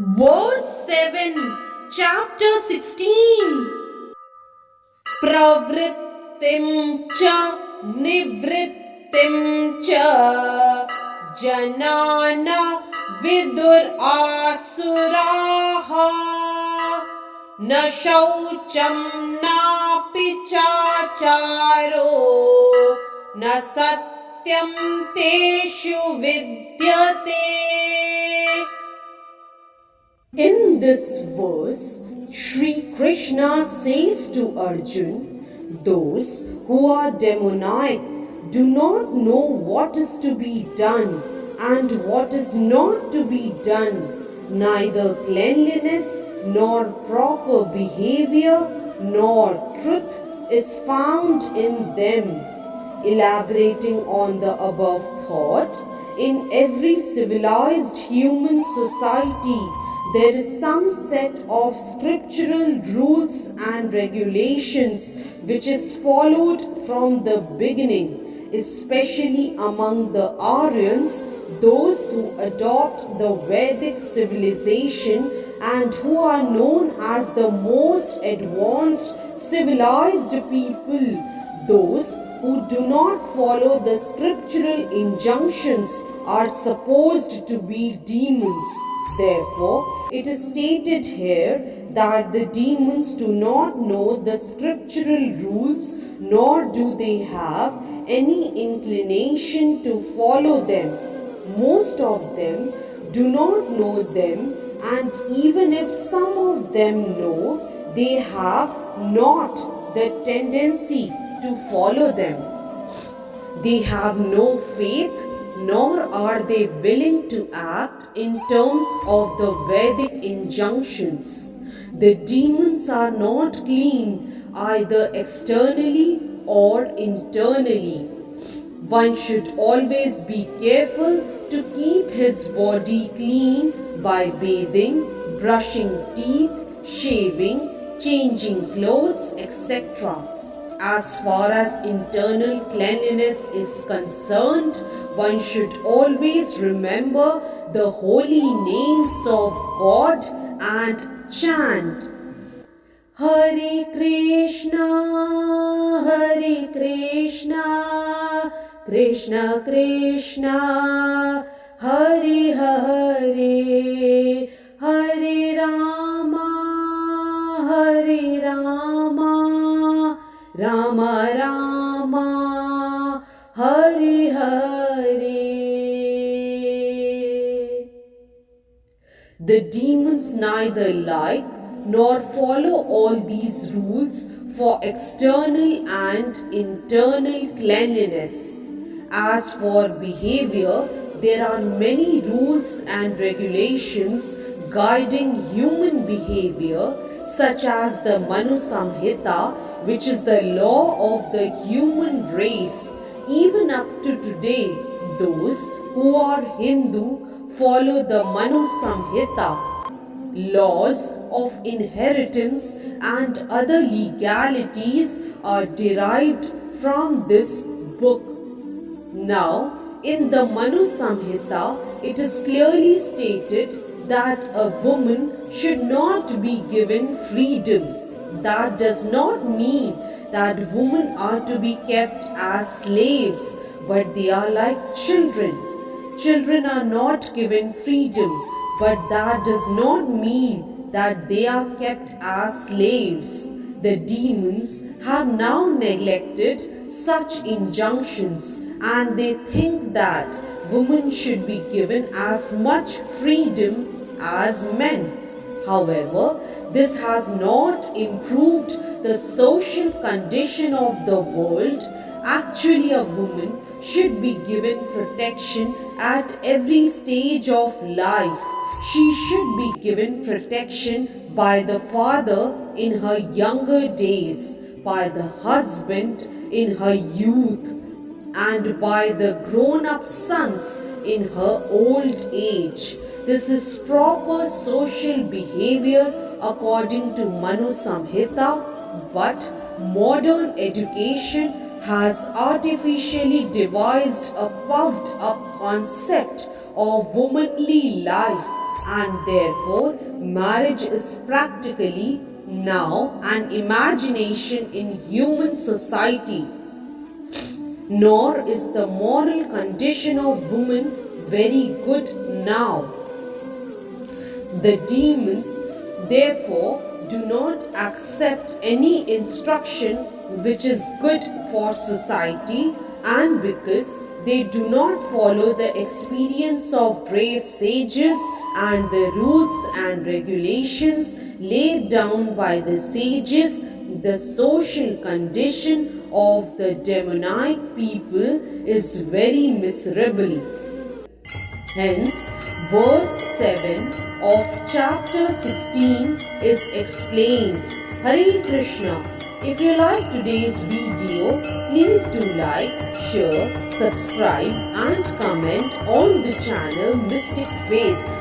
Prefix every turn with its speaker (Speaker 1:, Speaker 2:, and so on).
Speaker 1: Verse 7, chapter 16. Pravrittim cha nivrittim cha janana vidur asuraha na shaucham na pichacharo na satyam teshu vidyate. In this verse, Sri Krishna says to Arjun, those who are demoniac do not know what is to be done and what is not to be done. Neither cleanliness nor proper behavior nor truth is found in them. Elaborating on the above thought, in every civilized human society, there is some set of scriptural rules and regulations which is followed from the beginning, especially among the Aryans, those who adopt the Vedic civilization and who are known as the most advanced civilized people. Those who do not follow the scriptural injunctions are supposed to be demons. Therefore, it is stated here that the demons do not know the scriptural rules, nor do they have any inclination to follow them. Most of them do not know them, and even if some of them know, they have not the tendency to follow them. They have no faith, nor are they willing to act in terms of the Vedic injunctions. The demons are not clean either externally or internally. One should always be careful to keep his body clean by bathing, brushing teeth, shaving, changing clothes, etc. As far as internal cleanliness is concerned, one should always remember the holy names of God and chant Hare Krishna, Krishna Krishna, Hare Hare, Hare Rama, Rama Rama, Hare Hare. The demons neither like nor follow all these rules for external and internal cleanliness. As for behavior, there are many rules and regulations guiding human behavior, such as the Manu Samhita, which is the law of the human race. Even up to today, those who are Hindu follow the Manu Samhita. Laws of inheritance and other legalities are derived from this book. Now, in the Manu Samhita, it is clearly stated that a woman should not be given freedom. That does not mean that women are to be kept as slaves, but they are like children. Children are not given freedom, but that does not mean that they are kept as slaves. The demons have now neglected such injunctions, and they think that women should be given as much freedom as men. However, this has not improved the social condition of the world. Actually, a woman should be given protection at every stage of life. She should be given protection by the father in her younger days, by the husband in her youth, and by the grown-up sons in her old age. This is proper social behavior according to Manu Samhita, but modern education has artificially devised a puffed up concept of womanly life and therefore marriage is practically now an imagination in human society. Nor is the moral condition of women very good now. The demons, therefore, do not accept any instruction which is good for society, and because they do not follow the experience of great sages and the rules and regulations laid down by the sages, the social condition of the demonic people is very miserable. Hence, verse 7 of chapter 16 is explained. Hare Krishna. If you like today's video, please do like, share, subscribe and comment on the channel Mystic Faith.